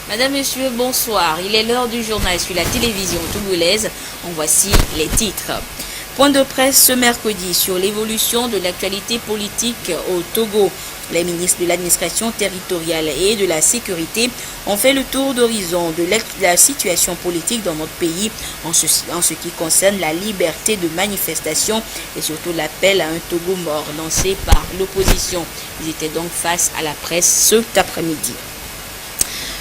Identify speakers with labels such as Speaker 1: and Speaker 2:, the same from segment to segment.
Speaker 1: Madame, Monsieur, bonsoir. Il est l'heure du journal sur la télévision togolaise. En voici les titres. Point de presse ce mercredi sur l'évolution de l'actualité politique au Togo. Les ministres de l'administration territoriale et de la sécurité ont fait le tour d'horizon de la situation politique dans notre pays en ce qui concerne la liberté de manifestation et surtout l'appel à un Togo mort lancé par l'opposition. Ils étaient donc face à la presse cet après-midi.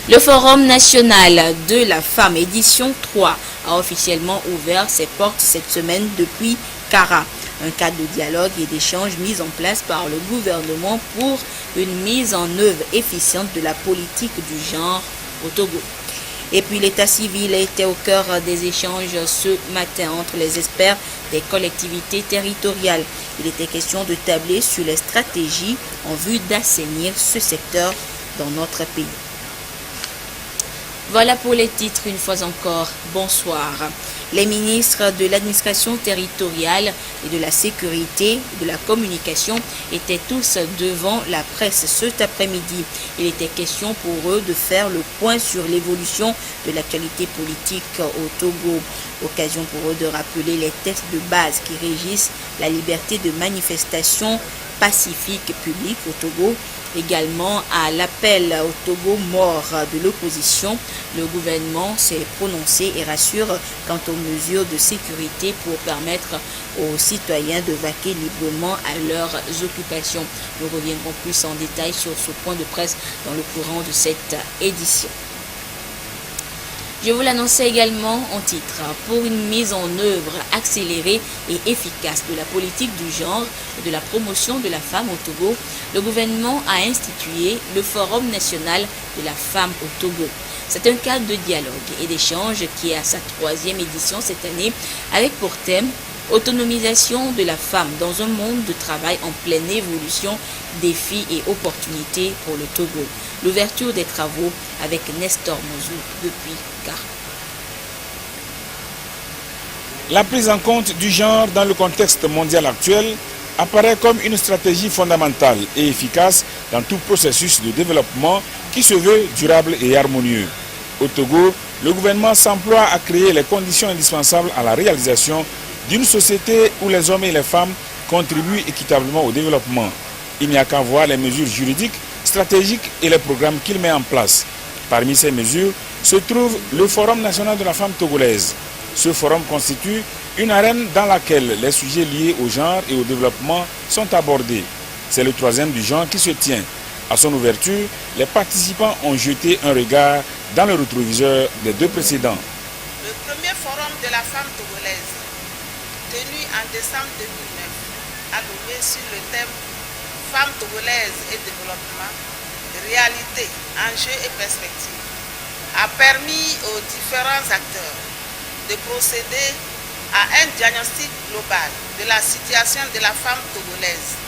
Speaker 1: Le Forum national de la femme édition 3 a officiellement ouvert ses portes cette semaine depuis Kara. Un cadre de dialogue et d'échange mis en place par le gouvernement pour une mise en œuvre efficiente de la politique du genre au Togo. Et puis l'état civil était au cœur des échanges ce matin entre les experts des collectivités territoriales. Il était question de tabler sur les stratégies en vue d'assainir ce secteur dans notre pays. Voilà pour les titres une fois encore. Bonsoir. Les ministres de l'administration territoriale et de la sécurité et de la communication étaient tous devant la presse cet après-midi. Il était question pour eux de faire le point sur l'évolution de l'actualité politique au Togo. Occasion pour eux de rappeler les textes de base qui régissent la liberté de manifestation pacifique publique au Togo. Également à l'appel au Togo mort de l'opposition, le gouvernement s'est prononcé et rassure quant aux mesures de sécurité pour permettre aux citoyens de vaquer librement à leurs occupations. Nous reviendrons plus en détail sur ce point de presse dans le courant de cette édition. Je vous l'annonçais également en titre. Pour une mise en œuvre accélérée et efficace de la politique du genre et de la promotion de la femme au Togo, le gouvernement a institué le Forum national de la femme au Togo. C'est un cadre de dialogue et d'échange qui est à sa 3e édition cette année avec pour thème autonomisation de la femme dans un monde de travail en pleine évolution, défis et opportunités pour le Togo. L'ouverture des travaux avec Nestor Mozou depuis Kara.
Speaker 2: La prise en compte du genre dans le contexte mondial actuel apparaît comme une stratégie fondamentale et efficace dans tout processus de développement qui se veut durable et harmonieux. Au Togo, le gouvernement s'emploie à créer les conditions indispensables à la réalisation d'une société où les hommes et les femmes contribuent équitablement au développement. Il n'y a qu'à voir les mesures juridiques, stratégiques et les programmes qu'il met en place. Parmi ces mesures se trouve le Forum national de la femme togolaise. Ce forum constitue une arène dans laquelle les sujets liés au genre et au développement sont abordés. C'est le 3e du genre qui se tient. À son ouverture, les participants ont jeté un regard dans le rétroviseur des 2 précédents.
Speaker 3: Le premier forum de la femme togolaise, tenu en décembre 2009, a levé sur le thème Femmes togolaises et développement, réalité, enjeux et perspectives, a permis aux différents acteurs de procéder à un diagnostic global de la situation de la femme togolaise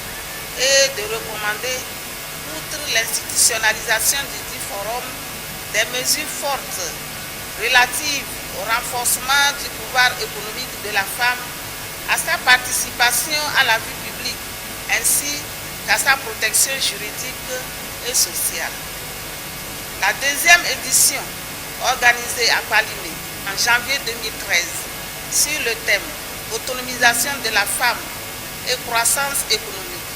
Speaker 3: et de recommander, outre l'institutionnalisation du dit forum, des mesures fortes relatives au renforcement du pouvoir économique de la femme, à sa participation à la vie publique, ainsi qu'à sa protection juridique et sociale. La 2e édition, organisée à Palimé en janvier 2013, sur le thème autonomisation de la femme et croissance économique,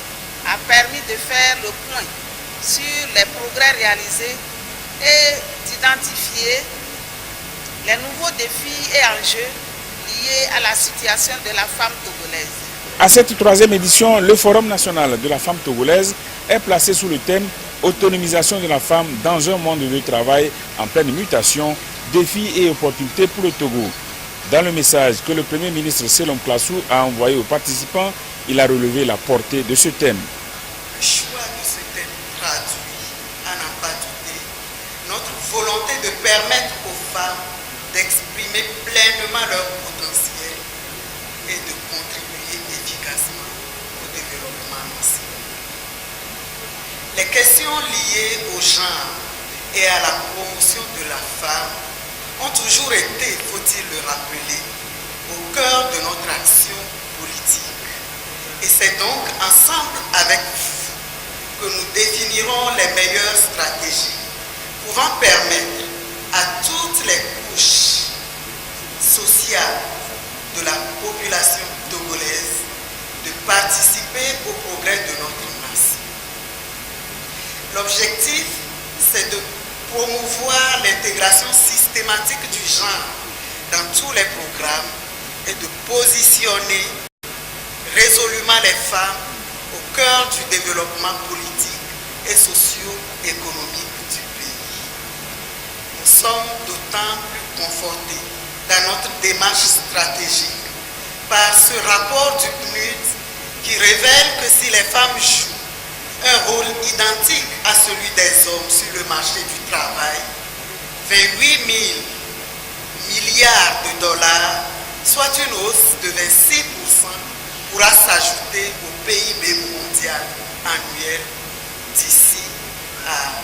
Speaker 3: a permis de faire le point sur les progrès réalisés et d'identifier les nouveaux défis et enjeux liés à la situation de la femme togolaise.
Speaker 2: À cette 3e édition, le Forum national de la femme togolaise est placé sous le thème autonomisation de la femme dans un monde de travail en pleine mutation, défis et opportunités pour le Togo. Dans le message que le Premier ministre Selom Klassou a envoyé aux participants, il a relevé la portée de ce thème.
Speaker 4: Le choix de ce thème traduit, à n'en pas douter, notre volonté de permettre aux femmes d'exprimer pleinement leur potentiel et de contribuer efficacement au développement national. Les questions liées au genre et à la promotion de la femme ont toujours été, faut-il le rappeler, au cœur de notre action politique. Et c'est donc ensemble avec vous que nous définirons les meilleures stratégies pouvant permettre à toutes les couches sociales de la population togolaise de participer au progrès de notre nation. L'objectif, c'est de promouvoir l'intégration systématique du genre dans tous les programmes et de positionner résolument les femmes au cœur du développement politique et socio-économique du pays. Nous sommes d'autant plus confortés dans notre démarche stratégique par ce rapport du PNUD qui révèle que si les femmes jouent un rôle identique à celui des hommes sur le marché du travail, 28 000 milliards de dollars, soit une hausse de 26%, pourra s'ajouter au PIB mondial annuel d'ici à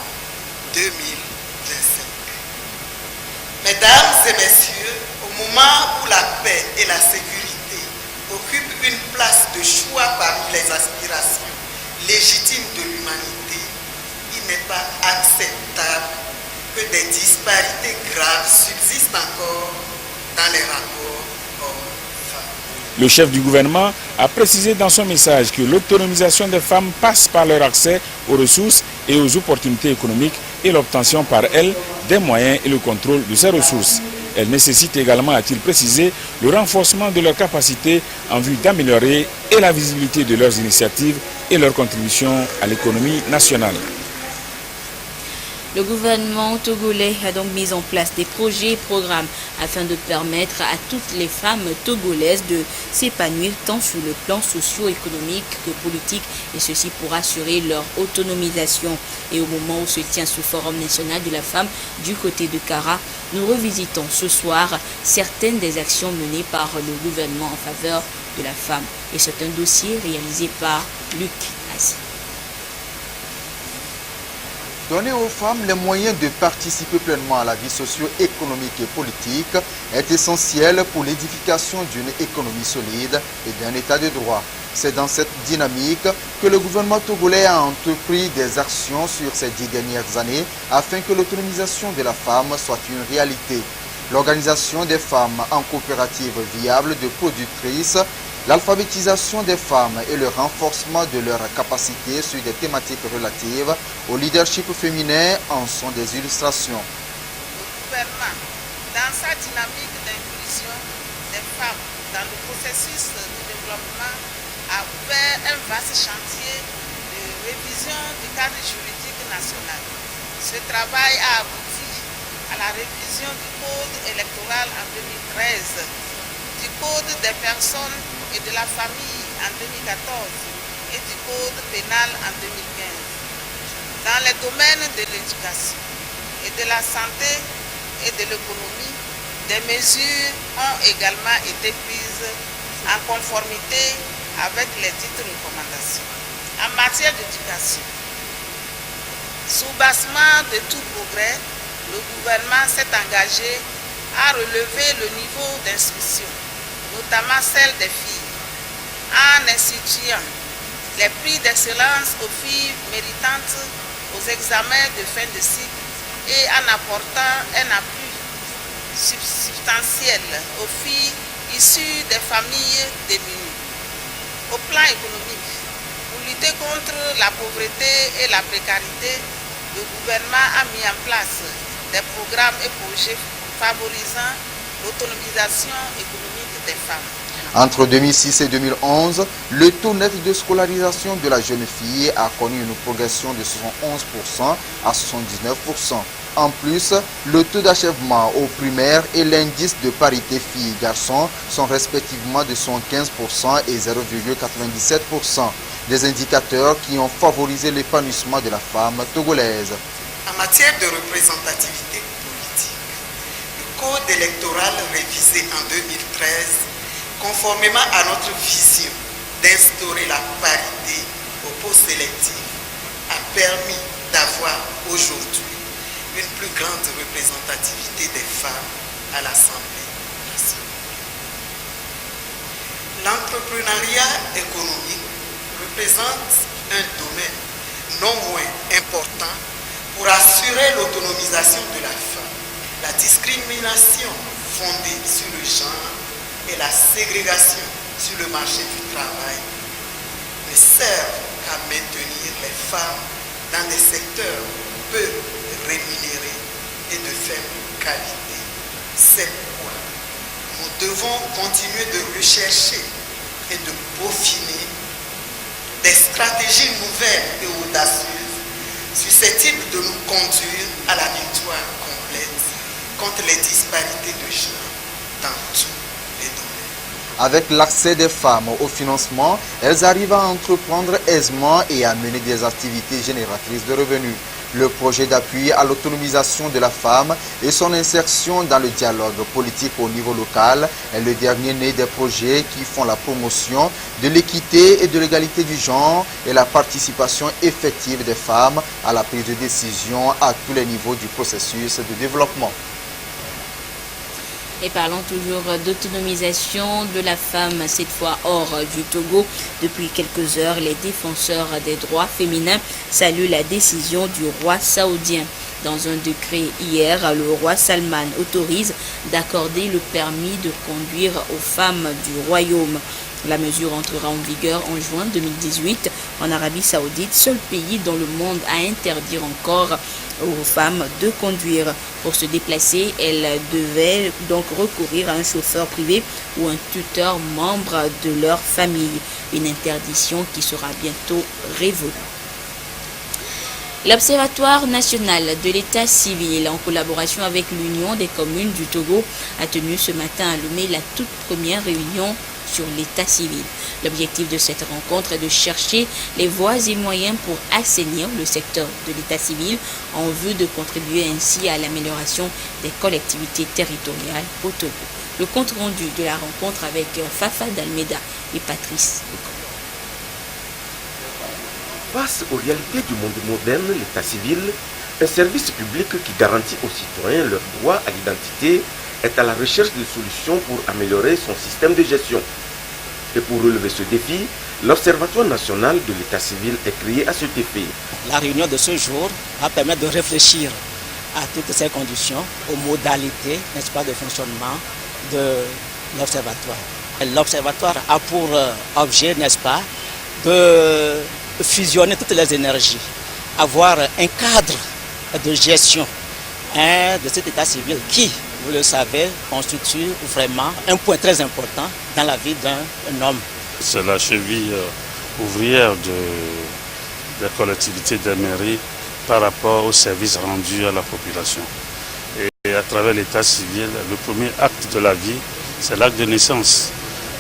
Speaker 4: 2025. Mesdames et messieurs, au moment où la paix et la sécurité occupent une place de choix parmi les aspirations légitimes de l'humanité, il n'est pas acceptable que des disparités graves subsistent encore dans les rapports hommes-femmes.
Speaker 2: Le chef du gouvernement a précisé dans son message que l'autonomisation des femmes passe par leur accès aux ressources et aux opportunités économiques et l'obtention par elles des moyens et le contrôle de ces ressources. Elle nécessite également, a-t-il précisé, le renforcement de leurs capacités en vue d'améliorer et la visibilité de leurs initiatives et leur contribution à l'économie nationale.
Speaker 1: Le gouvernement togolais a donc mis en place des projets et programmes afin de permettre à toutes les femmes togolaises de s'épanouir tant sur le plan socio-économique que politique, et ceci pour assurer leur autonomisation. Et au moment où se tient ce forum national de la femme du côté de Kara, nous revisitons ce soir certaines des actions menées par le gouvernement en faveur de la femme. Et c'est un dossier réalisé par Luc Assi.
Speaker 5: Donner aux femmes les moyens de participer pleinement à la vie socio-économique et politique est essentiel pour l'édification d'une économie solide et d'un état de droit. C'est dans cette dynamique que le gouvernement togolais a entrepris des actions sur ces 10 dernières années afin que l'autonomisation de la femme soit une réalité. L'organisation des femmes en coopérative viable de productrices, l'alphabétisation des femmes et le renforcement de leurs capacités sur des thématiques relatives au leadership féminin en sont des illustrations.
Speaker 3: Le gouvernement, dans sa dynamique d'inclusion des femmes dans le processus de développement, a ouvert un vaste chantier de révision du cadre juridique national. Ce travail a abouti à la révision du code électoral en 2013, du code des personnes et de la famille en 2014 et du code pénal en 2015. Dans les domaines de l'éducation et de la santé et de l'économie, des mesures ont également été prises en conformité avec les dites recommandations. En matière d'éducation, soubassement de tout progrès, le gouvernement s'est engagé à relever le niveau d'instruction, notamment celle des filles, en instituant les prix d'excellence aux filles méritantes aux examens de fin de cycle et en apportant un appui substantiel aux filles issues des familles démunies. Au plan économique, pour lutter contre la pauvreté et la précarité, le gouvernement a mis en place des programmes et projets favorisant l'autonomisation économique des femmes.
Speaker 5: Entre 2006 et 2011, le taux net de scolarisation de la jeune fille a connu une progression de 71% à 79%. En plus, le taux d'achèvement au primaire et l'indice de parité filles-garçons sont respectivement de 75% et 0,97%. Des indicateurs qui ont favorisé l'épanouissement de la femme togolaise.
Speaker 4: En matière de représentativité politique, le code électoral révisé en 2013, conformément à notre vision d'instaurer la parité au poste sélectif, a permis d'avoir aujourd'hui une plus grande représentativité des femmes à l'Assemblée nationale. L'entrepreneuriat économique représente un domaine non moins important pour assurer l'autonomisation de la femme. la discrimination fondée sur le genre et la ségrégation sur le marché du travail ne servent qu'à maintenir les femmes dans des secteurs peu rémunérés et de faible qualité. C'est pourquoi nous devons continuer de rechercher et de peaufiner des stratégies nouvelles et audacieuses susceptibles de nous conduire à la victoire complète contre les disparités de genre dans tous les domaines.
Speaker 5: Avec l'accès des femmes au financement, elles arrivent à entreprendre aisément et à mener des activités génératrices de revenus. Le projet d'appui à l'autonomisation de la femme et son insertion dans le dialogue politique au niveau local est le dernier né des projets qui font la promotion de l'équité et de l'égalité du genre et la participation effective des femmes à la prise de décision à tous les niveaux du processus de développement.
Speaker 1: Et parlons toujours d'autonomisation de la femme, cette fois hors du Togo. Depuis quelques heures, les défenseurs des droits féminins saluent la décision du roi saoudien. Dans un décret hier, le roi Salman autorise d'accorder le permis de conduire aux femmes du royaume. La mesure entrera en vigueur en juin 2018 en Arabie Saoudite, seul pays dans le monde à interdire encore aux femmes de conduire. Pour se déplacer, elles devaient donc recourir à un chauffeur privé ou un tuteur membre de leur famille. Une interdiction qui sera bientôt révolue. L'Observatoire national de l'état civil, en collaboration avec l'Union des communes du Togo, a tenu ce matin à Lomé la toute première réunion sur l'état civil. L'objectif de cette rencontre est de chercher les voies et moyens pour assainir le secteur de l'état civil en vue de contribuer ainsi à l'amélioration des collectivités territoriales au Togo. Le compte rendu de la rencontre avec Fafa Dalmeda et Patrice.
Speaker 6: Face aux réalités du monde moderne, l'état civil, un service public qui garantit aux citoyens leur droit à l'identité, est à la recherche de solutions pour améliorer son système de gestion. Et pour relever ce défi, l'Observatoire national de l'état civil est créé à cet effet.
Speaker 7: La réunion de ce jour va permettre de réfléchir à toutes ces conditions, aux modalités, n'est-ce pas, de fonctionnement de l'Observatoire. L'Observatoire a pour objet, n'est-ce pas, de fusionner toutes les énergies, avoir un cadre de gestion de cet état civil qui, vous le savez, constitue vraiment un point très important dans la vie d'un homme.
Speaker 8: C'est la cheville ouvrière des collectivités des mairies par rapport aux services rendus à la population. Et à travers l'état civil, le premier acte de la vie, c'est l'acte de naissance.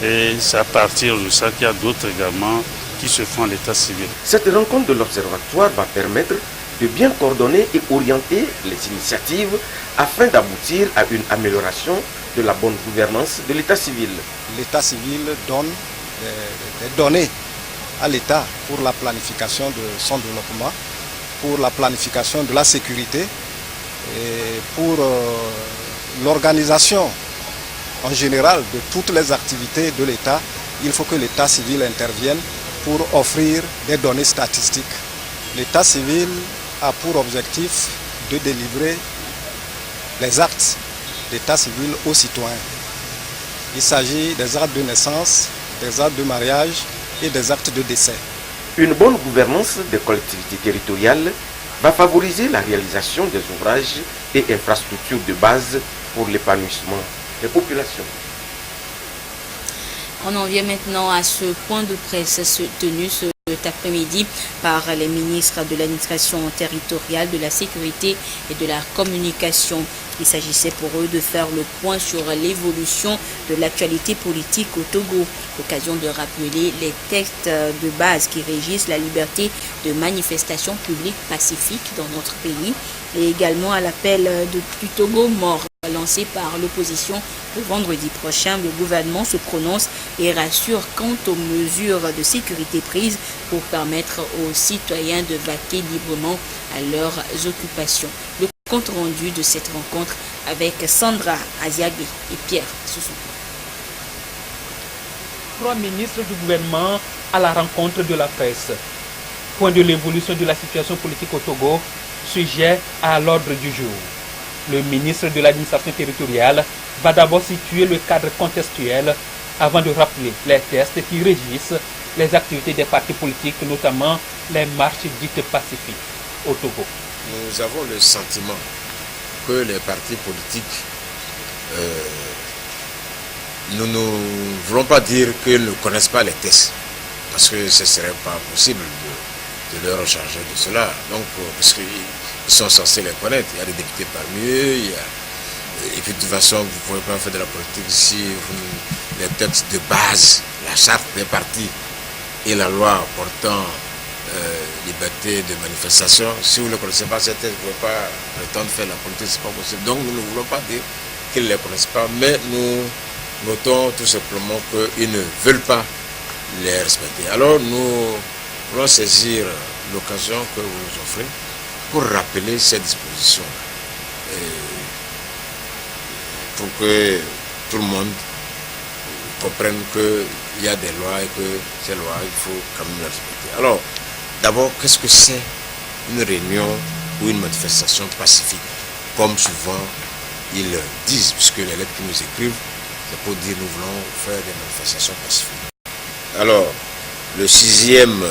Speaker 8: Et c'est à partir de ça qu'il y a d'autres également qui se font à l'état civil.
Speaker 6: Cette rencontre de l'Observatoire va permettre de bien coordonner et orienter les initiatives afin d'aboutir à une amélioration de la bonne gouvernance de l'état civil.
Speaker 9: L'état civil donne des données à l'État pour la planification de son développement, pour la planification de la sécurité et pour l'organisation en général de toutes les activités de l'État. Il faut que l'état civil intervienne pour offrir des données statistiques. L'état civil a pour objectif de délivrer les actes d'état civil aux citoyens. Il s'agit des actes de naissance, des actes de mariage et des actes de décès.
Speaker 6: Une bonne gouvernance des collectivités territoriales va favoriser la réalisation des ouvrages et infrastructures de base pour l'épanouissement des populations.
Speaker 1: On en vient maintenant à ce point de presse tenu cet après-midi par les ministres de l'administration territoriale, de la sécurité et de la communication. Il s'agissait pour eux de faire le point sur l'évolution de l'actualité politique au Togo, l'occasion de rappeler les textes de base qui régissent la liberté de manifestation publique pacifique dans notre pays et également à l'appel du Togo mort lancé par l'opposition le vendredi prochain. Le gouvernement se prononce et rassure quant aux mesures de sécurité prises pour permettre aux citoyens de vaquer librement à leurs occupations. Le compte rendu de cette rencontre avec Sandra Aziagbe et Pierre Soussou.
Speaker 10: 3 ministres du gouvernement à la rencontre de la presse. Point de l'évolution de la situation politique au Togo, sujet à l'ordre du jour. Le ministre de l'administration territoriale va d'abord situer le cadre contextuel avant de rappeler les tests qui régissent les activités des partis politiques, notamment les marches dites pacifiques au Togo.
Speaker 11: Nous avons le sentiment que les partis politiques, nous ne voulons pas dire qu'ils ne connaissent pas les tests, parce que ce ne serait pas possible de leur recharger de cela. Donc, parce qu'ils sont censés les connaître. Il y a des députés parmi eux, et puis de toute façon, vous ne pouvez pas faire de la politique si les textes de base, la charte des partis et la loi portant liberté de manifestation, si vous ne connaissez pas ces textes, vous ne pouvez pas prétendre faire la politique, ce n'est pas possible. Donc nous ne voulons pas dire qu'ils ne les connaissent pas, mais nous notons tout simplement qu'ils ne veulent pas les respecter. Alors nous voulons saisir l'occasion que vous nous offrez pour rappeler ces dispositions, pour que tout le monde comprenne qu'il y a des lois et que ces lois, il faut quand même les respecter. Alors, d'abord, qu'est-ce que c'est une réunion ou une manifestation pacifique? Comme souvent ils disent, puisque les lettres qu'ils nous écrivent, c'est pour dire nous voulons faire des manifestations pacifiques. Alors, le 6e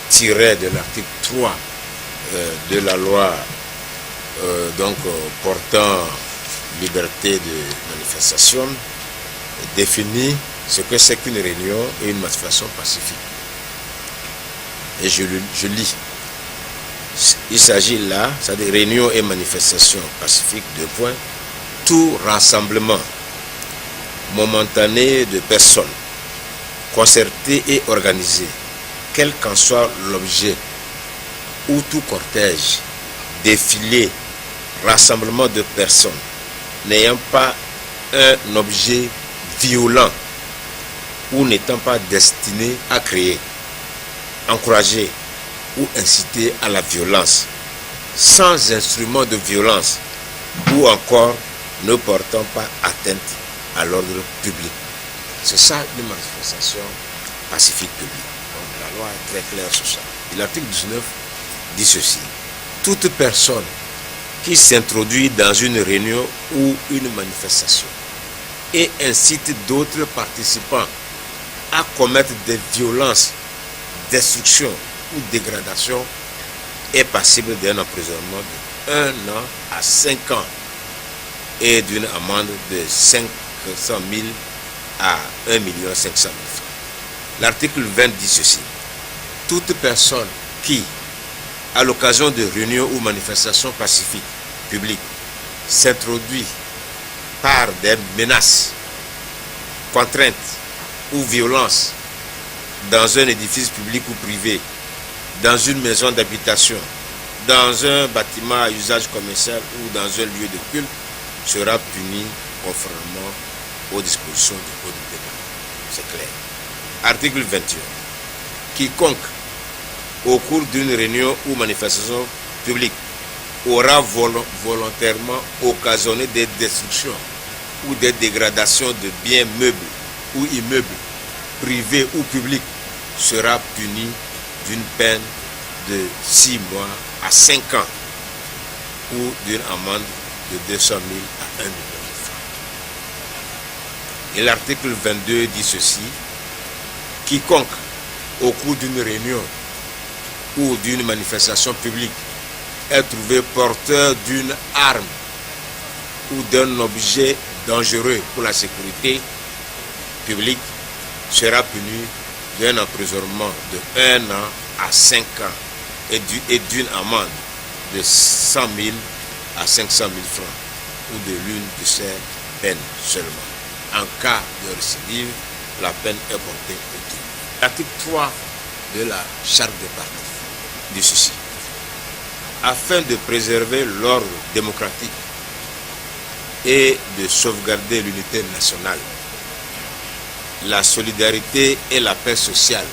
Speaker 11: tiret de l'article 3 de la loi portant liberté de manifestation définit ce que c'est qu'une réunion et une manifestation pacifique. Et je lis. Il s'agit là, c'est-à-dire réunion et manifestation pacifique, 2 points, tout rassemblement momentané de personnes, concerté et organisé, quel qu'en soit l'objet, ou tout cortège, défilé, rassemblement de personnes, n'ayant pas un objet violent ou n'étant pas destiné à créer, encourager ou inciter à la violence, sans instrument de violence ou encore ne portant pas atteinte à l'ordre public. C'est ça une manifestation pacifique publique. Donc la loi est très claire sur ça. Et l'article 19 dit ceci. Toute personne qui s'introduit dans une réunion ou une manifestation et incite d'autres participants à commettre des violences, destruction ou dégradation est passible d'un emprisonnement de 1 an à 5 ans et d'une amende de 500 000 à 1 500 000 francs. L'article 20 dit ceci. Toute personne qui, à l'occasion de réunions ou manifestations pacifiques publiques, s'introduit par des menaces, contraintes ou violences dans un édifice public ou privé, dans une maison d'habitation, dans un bâtiment à usage commercial ou dans un lieu de culte, sera puni conformément aux dispositions du Code pénal. C'est clair. Article 21. Quiconque, au cours d'une réunion ou manifestation publique, aura volontairement occasionné des destructions ou des dégradations de biens meubles ou immeubles, privés ou publics, sera puni d'une peine de 6 mois à 5 ans ou d'une amende de 200 000 à 1 million de francs. Et l'article 22 dit ceci. Quiconque, au cours d'une réunion ou d'une manifestation publique, est trouvé porteur d'une arme ou d'un objet dangereux pour la sécurité publique sera puni d'un emprisonnement de 1 an à 5 ans et d'une amende de 100 000 à 500 000 francs ou de l'une de ces peines seulement. En cas de récidive, la peine est portée au tribunal. L'article 3 de la Charte des partis dit ceci. Afin de préserver l'ordre démocratique et de sauvegarder l'unité nationale, la solidarité et la paix sociale,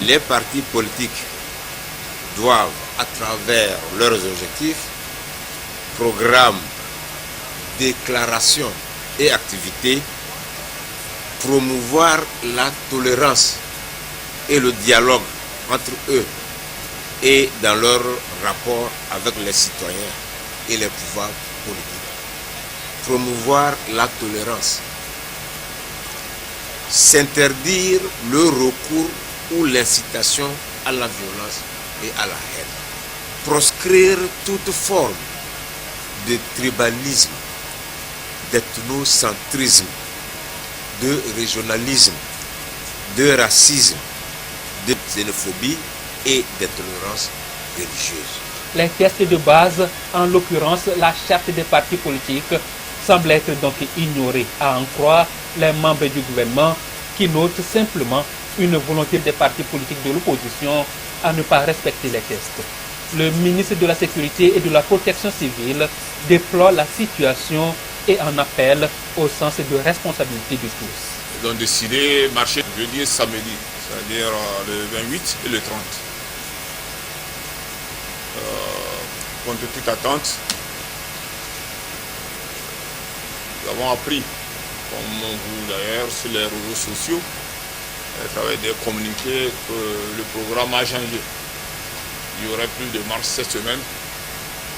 Speaker 11: les partis politiques doivent, à travers leurs objectifs, programmes, déclarations et activités, promouvoir la tolérance et le dialogue entre eux et dans leur rapport avec les citoyens, et les pouvoirs politiques. Promouvoir la tolérance. S'interdire le recours ou l'incitation à la violence et à la haine. Proscrire toute forme de tribalisme, d'ethnocentrisme, de régionalisme, de racisme, de xénophobie et d'intolérance religieuse.
Speaker 10: Les tests de base, en l'occurrence la charte des partis politiques, semblent être donc ignorés, à en croire les membres du gouvernement qui notent simplement une volonté des partis politiques de l'opposition à ne pas respecter les tests. Le ministre de la Sécurité et de la Protection civile déplore la situation et en appelle au sens de responsabilité de tous.
Speaker 12: Ils ont décidé de marcher jeudi et samedi, c'est-à-dire le 28 et le 30. Contre toute attente, nous avons appris, comme vous d'ailleurs, sur les réseaux sociaux, à travers des communiqués, que le programme a changé. Il y aurait plus de marche cette semaine,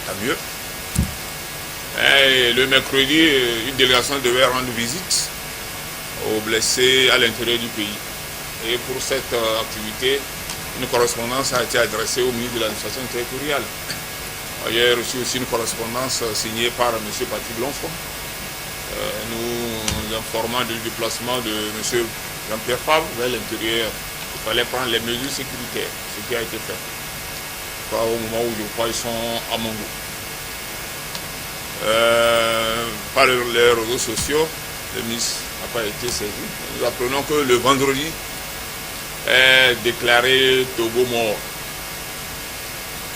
Speaker 12: tant mieux. Et le mercredi, une délégation devait rendre visite aux blessés à l'intérieur du pays. Et pour cette activité, une correspondance a été adressée au ministre de l'administration territoriale. J'ai reçu aussi une correspondance signée par M. Patrick Longfond, nous informant du déplacement de M. Jean-Pierre Favre vers l'intérieur. Il fallait prendre les mesures sécuritaires, ce qui a été fait. Au moment où je crois qu'ils sont à Mongo. Par les réseaux sociaux, le ministre n'a pas été saisi. Nous apprenons que le vendredi est déclaré Togo mort.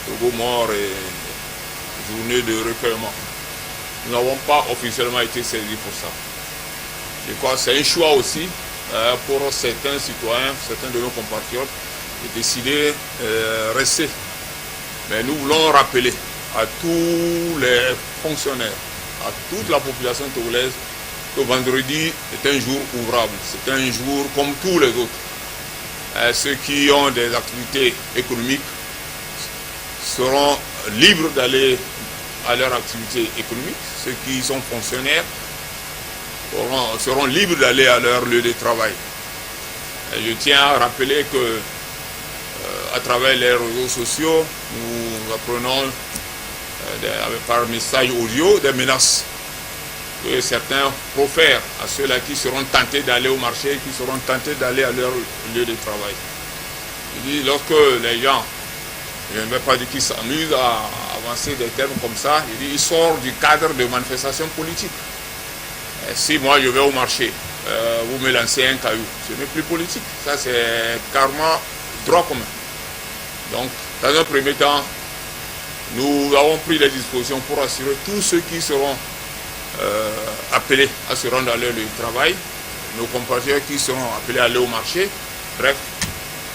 Speaker 12: Togo mort et journée de recueillement. Nous n'avons pas officiellement été saisis pour ça. Je crois que c'est un choix aussi pour certains citoyens, certains de nos compatriotes, de décider de rester. Mais nous voulons rappeler à tous les fonctionnaires, à toute la population togolaise, que vendredi est un jour ouvrable. C'est un jour comme tous les autres. Ceux qui ont des activités économiques seront libres d'aller à leur activité économique. Ceux qui sont fonctionnaires seront libres d'aller à leur lieu de travail. Et je tiens à rappeler que à travers les réseaux sociaux, nous apprenons par message audio des menaces que certains profèrent à ceux-là qui seront tentés d'aller au marché, qui seront tentés d'aller à leur lieu de travail. Il dit, lorsque les gens, je ne vais pas dire qu'ils s'amusent à avancer des termes comme ça, il dit, ils sortent du cadre de manifestation politique. Et si moi je vais au marché, vous me lancez un caillou, ce n'est plus politique, ça c'est carrément droit commun. Donc, dans un premier temps, nous avons pris les dispositions pour assurer tous ceux qui seront appelés à se rendre à leur lieu de travail, nos compatriotes qui seront appelés à aller au marché, bref,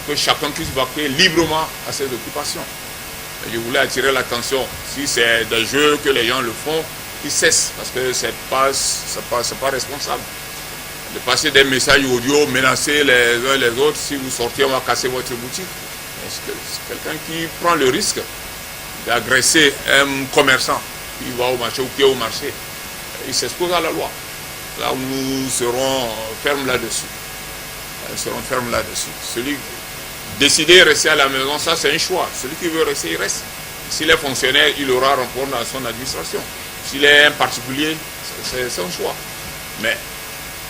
Speaker 12: que chacun puisse vaquer librement à ses occupations. Et je voulais attirer l'attention, si c'est des jeux que les gens le font, qu'ils cessent, parce que c'est pas responsable. De passer des messages audio, menacer les uns les autres, si vous sortez, on va casser votre boutique. C'est quelqu'un qui prend le risque d'agresser un commerçant qui va au marché ou qui est au marché. Il s'expose à la loi. Là où nous serons fermes là-dessus. Celui décider de rester à la maison, ça c'est un choix. Celui qui veut rester, il reste. S'il est fonctionnaire, il aura rapport dans son administration. S'il est un particulier, c'est son choix. Mais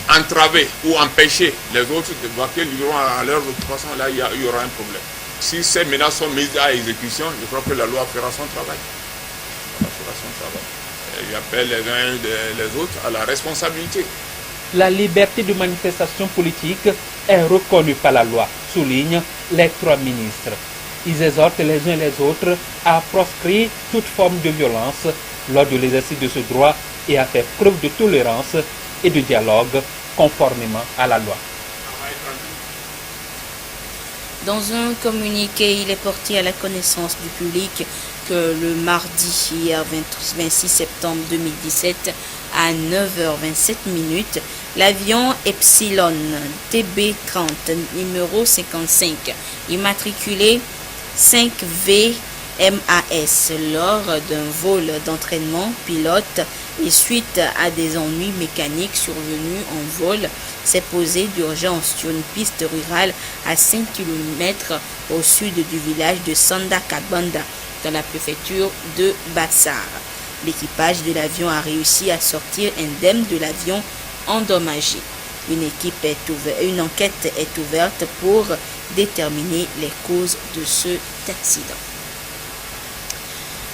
Speaker 12: entraver ou empêcher les autres de vaquer librement à leurs occupations, là il y aura un problème. Si ces menaces sont mises à exécution, je crois que la loi fera son travail. J'appelle les uns et les autres à la responsabilité.
Speaker 10: La liberté de manifestation politique est reconnue par la loi, soulignent les trois ministres. Ils exhortent les uns et les autres à proscrire toute forme de violence lors de l'exercice de ce droit et à faire preuve de tolérance et de dialogue conformément à la loi.
Speaker 1: Dans un communiqué, il est porté à la connaissance du public que le mardi, hier 26 septembre 2017, à 9h27, l'avion Epsilon TB30, numéro 55, immatriculé 5V MAS lors d'un vol d'entraînement pilote et suite à des ennuis mécaniques survenus en vol, s'est posé d'urgence sur une piste rurale à 5 km au sud du village de Sandakabanda dans la préfecture de Bassar. L'équipage de l'avion a réussi à sortir indemne de l'avion endommagé. Une enquête est ouverte pour déterminer les causes de cet accident.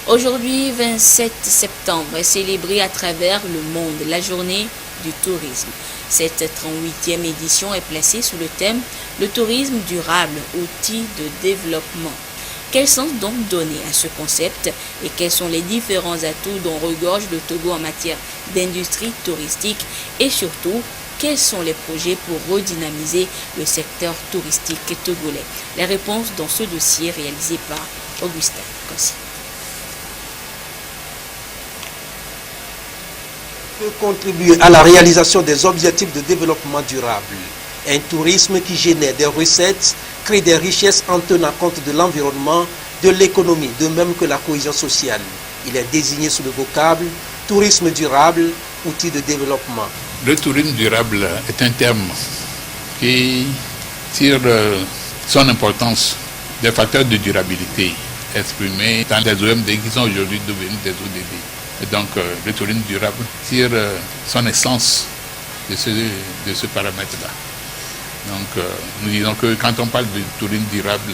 Speaker 1: Aujourd'hui, 27 septembre, est célébrée à travers le monde la journée du tourisme. Cette 38e édition est placée sous le thème « Le tourisme durable, outil de développement ». Quel sens donc donner à ce concept et quels sont les différents atouts dont regorge le Togo en matière d'industrie touristique et surtout, quels sont les projets pour redynamiser le secteur touristique togolais? Les réponses dans ce dossier réalisé par Augustin Kossi.
Speaker 13: Peut contribuer à la réalisation des objectifs de développement durable. Un tourisme qui génère des recettes, crée des richesses en tenant compte de l'environnement, de l'économie, de même que la cohésion sociale. Il est désigné sous le vocable tourisme durable, outil de développement.
Speaker 14: Le tourisme durable est un terme qui tire son importance des facteurs de durabilité exprimés dans les OMD qui sont aujourd'hui devenus des ODD. Et donc le tourisme durable tire son essence de ce paramètre-là. Donc nous disons que quand on parle de tourisme durable,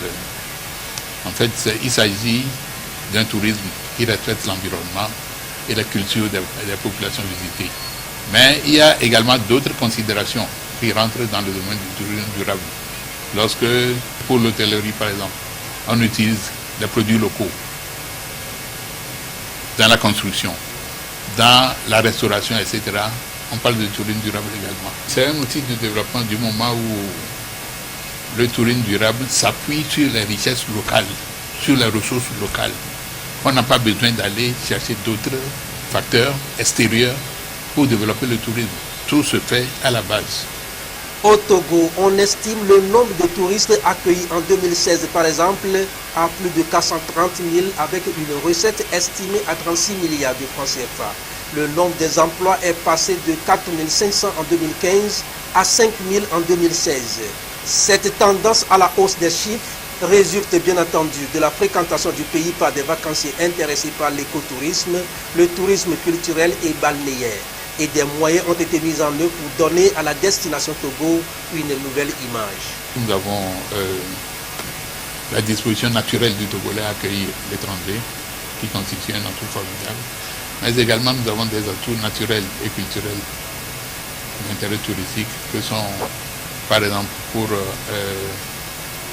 Speaker 14: en fait il s'agit d'un tourisme qui respecte l'environnement et la culture des populations visitées. Mais il y a également d'autres considérations qui rentrent dans le domaine du tourisme durable. Lorsque, pour l'hôtellerie par exemple, on utilise des produits locaux, dans la construction, dans la restauration, etc., on parle de tourisme durable également. C'est un outil de développement du moment où le tourisme durable s'appuie sur les richesses locales, sur les ressources locales. On n'a pas besoin d'aller chercher d'autres facteurs extérieurs pour développer le tourisme. Tout se fait à la base.
Speaker 13: Au Togo, on estime le nombre de touristes accueillis en 2016, par exemple, à plus de 430 000 avec une recette estimée à 36 milliards de francs CFA. Le nombre des emplois est passé de 4 500 en 2015 à 5 000 en 2016. Cette tendance à la hausse des chiffres résulte bien entendu de la fréquentation du pays par des vacanciers intéressés par l'écotourisme, le tourisme culturel et balnéaire. Et des moyens ont été mis en œuvre pour donner à la destination Togo une nouvelle image.
Speaker 14: Nous avons la disposition naturelle du Togolais à accueillir l'étranger, qui constitue un atout formidable. Mais également nous avons des atouts naturels et culturels d'intérêt touristique, que sont par exemple pour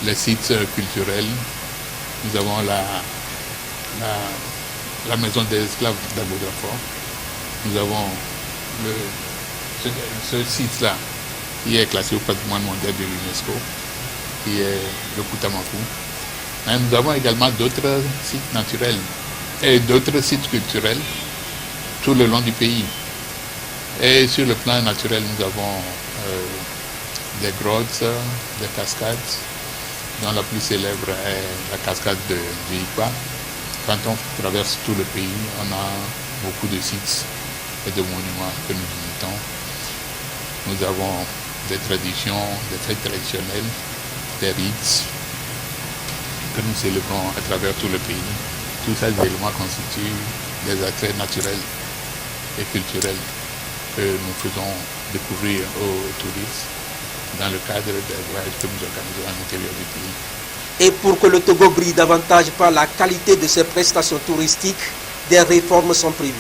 Speaker 14: les sites culturels. Nous avons la maison des esclaves d'Aboudafort. Nous avons ce site-là qui est classé au patrimoine mondial de l'UNESCO, qui est le Koutamakou. Mais nous avons également d'autres sites naturels et d'autres sites culturels tout le long du pays. Et sur le plan naturel, nous avons des grottes, des cascades, dont la plus célèbre est la cascade de Viikwa. Quand on traverse tout le pays, on a beaucoup de sites et de monuments que nous visitons. Nous avons des traditions, des fêtes traditionnelles, des rites que nous célébrons à travers tout le pays. Tous ces éléments constituent des attraits naturels et culturels que nous faisons découvrir aux touristes dans le cadre des voyages que nous organisons à l'intérieur du pays.
Speaker 13: Et pour que le Togo brille davantage par la qualité de ses prestations touristiques, des réformes sont prévues.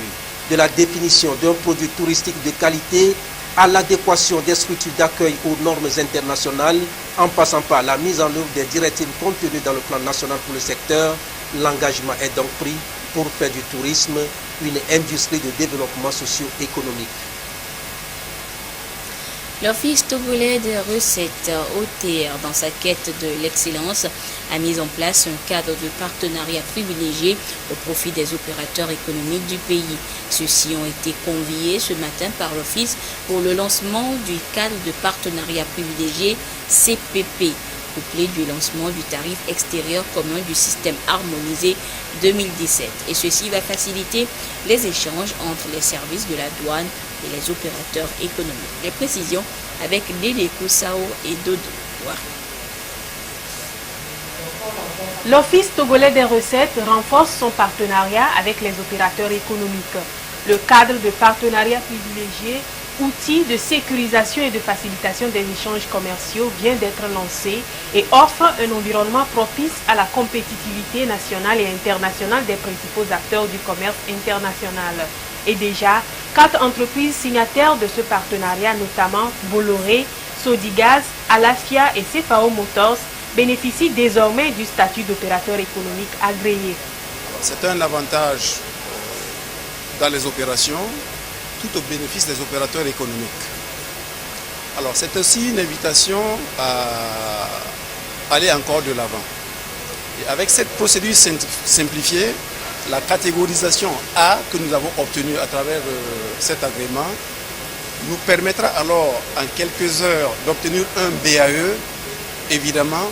Speaker 13: De la définition d'un produit touristique de qualité à l'adéquation des structures d'accueil aux normes internationales, en passant par la mise en œuvre des directives contenues dans le plan national pour le secteur, l'engagement est donc pris pour faire du tourisme une industrie de développement socio-économique.
Speaker 1: L'Office togolais des recettes OTR, dans sa quête de l'excellence, a mis en place un cadre de partenariat privilégié au profit des opérateurs économiques du pays. Ceux-ci ont été conviés ce matin par l'Office pour le lancement du cadre de partenariat privilégié CPP. couplée du lancement du tarif extérieur commun du système harmonisé 2017. Et ceci va faciliter les échanges entre les services de la douane et les opérateurs économiques. Les précisions avec Dede Koussao et Dodo Wari.
Speaker 15: L'Office togolais des recettes renforce son partenariat avec les opérateurs économiques. Le cadre de partenariat privilégié, outil de sécurisation et de facilitation des échanges commerciaux, vient d'être lancé et offre un environnement propice à la compétitivité nationale et internationale des principaux acteurs du commerce international. Et déjà, 4 entreprises signataires de ce partenariat, notamment Bolloré, Sodigaz, Alafia et CFAO Motors, bénéficient désormais du statut d'opérateur économique agréé.
Speaker 9: C'est un avantage dans les opérations, tout au bénéfice des opérateurs économiques. Alors c'est aussi une invitation à aller encore de l'avant. Et avec cette procédure simplifiée, la catégorisation A que nous avons obtenue à travers cet agrément nous permettra alors en quelques heures d'obtenir un BAE. Évidemment,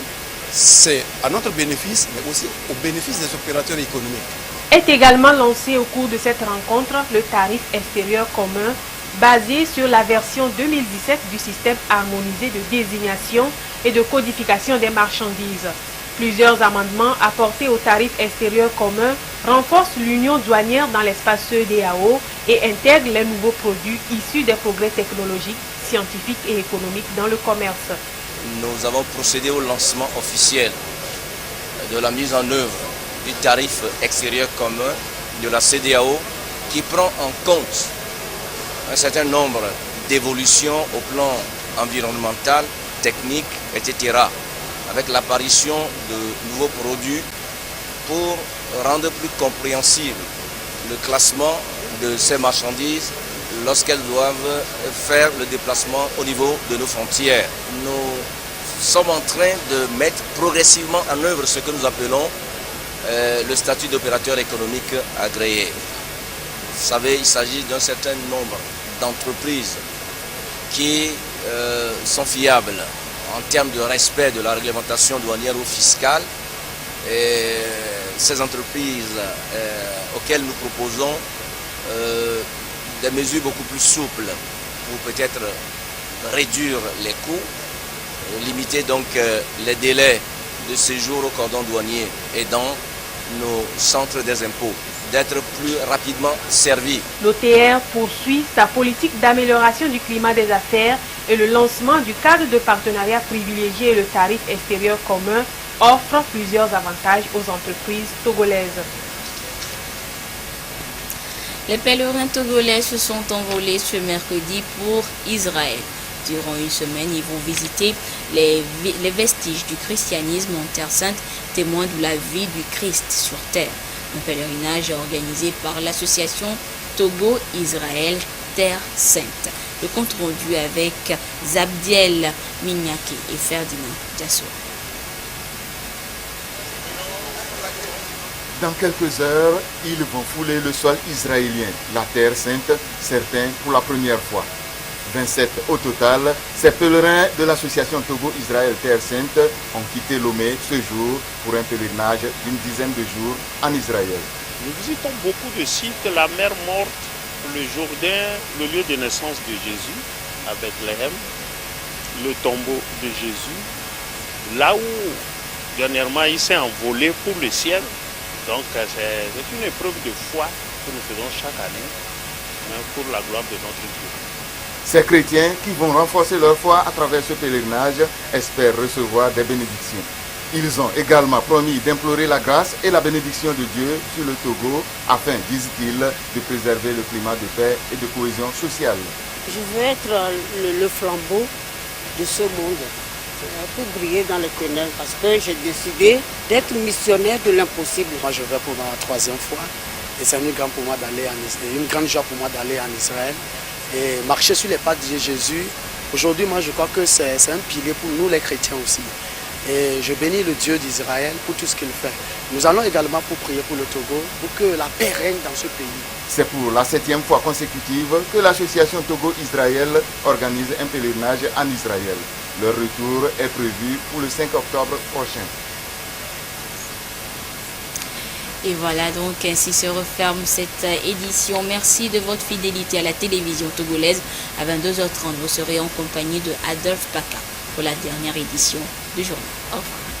Speaker 9: c'est à notre bénéfice, mais aussi au bénéfice des opérateurs économiques.
Speaker 15: Est également lancé au cours de cette rencontre le tarif extérieur commun basé sur la version 2017 du système harmonisé de désignation et de codification des marchandises. Plusieurs amendements apportés au tarif extérieur commun renforcent l'union douanière dans l'espace CEDEAO et intègrent les nouveaux produits issus des progrès technologiques, scientifiques et économiques dans le commerce.
Speaker 16: Nous avons procédé au lancement officiel de la mise en œuvre du tarif extérieur commun de la CEDEAO qui prend en compte un certain nombre d'évolutions au plan environnemental, technique, etc. avec l'apparition de nouveaux produits pour rendre plus compréhensible le classement de ces marchandises lorsqu'elles doivent faire le déplacement au niveau de nos frontières. Nous sommes en train de mettre progressivement en œuvre ce que nous appelons le statut d'opérateur économique agréé. Vous savez, il s'agit d'un certain nombre d'entreprises qui sont fiables en termes de respect de la réglementation douanière ou fiscale. Et ces entreprises auxquelles nous proposons des mesures beaucoup plus souples pour peut-être réduire les coûts, limiter donc les délais de séjour au cordon douanier et dans nos centres des impôts, d'être plus rapidement servis.
Speaker 15: L'OTR poursuit sa politique d'amélioration du climat des affaires et le lancement du cadre de partenariat privilégié et le tarif extérieur commun offrent plusieurs avantages aux entreprises togolaises.
Speaker 1: Les pèlerins togolais se sont envolés ce mercredi pour Israël. Durant une semaine, ils vont visiter les vestiges du christianisme en Terre Sainte, témoin de la vie du Christ sur terre. Un pèlerinage organisé par l'association Togo-Israël Terre Sainte. Le compte rendu avec Zabdiel Mignake et Ferdinand Diassoa.
Speaker 17: Dans quelques heures, ils vont fouler le sol israélien, la Terre Sainte, certains pour la première fois. 27 au total, ces pèlerins de l'association Togo-Israël Terre Sainte ont quitté Lomé ce jour pour un pèlerinage d'une dizaine de jours en Israël.
Speaker 18: Nous visitons beaucoup de sites, la mer Morte, le Jourdain, le lieu de naissance de Jésus, à Bethléem, le tombeau de Jésus, là où dernièrement il s'est envolé pour le ciel. Donc c'est une épreuve de foi que nous faisons chaque année, mais pour la gloire de notre Dieu.
Speaker 17: Ces chrétiens qui vont renforcer leur foi à travers ce pèlerinage espèrent recevoir des bénédictions. Ils ont également promis d'implorer la grâce et la bénédiction de Dieu sur le Togo afin, disent-ils, de préserver le climat de paix et de cohésion sociale.
Speaker 19: Je veux être le flambeau de ce monde pour briller dans les ténèbres parce que j'ai décidé d'être missionnaire de l'impossible.
Speaker 20: Moi je vais pour ma 3e fois et c'est une grande joie pour moi d'aller en Israël et marcher sur les pas de Jésus. Aujourd'hui moi je crois que c'est un pilier pour nous les chrétiens aussi. Et je bénis le Dieu d'Israël pour tout ce qu'il fait. Nous allons également pour prier pour le Togo, pour que la paix règne dans ce pays.
Speaker 17: C'est pour la 7e fois consécutive que l'association Togo-Israël organise un pèlerinage en Israël. Leur retour est prévu pour le 5 octobre prochain.
Speaker 1: Et voilà, donc ainsi se referme cette édition. Merci de votre fidélité à la télévision togolaise. À 22h30, vous serez en compagnie de Adolphe Paka pour la dernière édition du journal. Au revoir.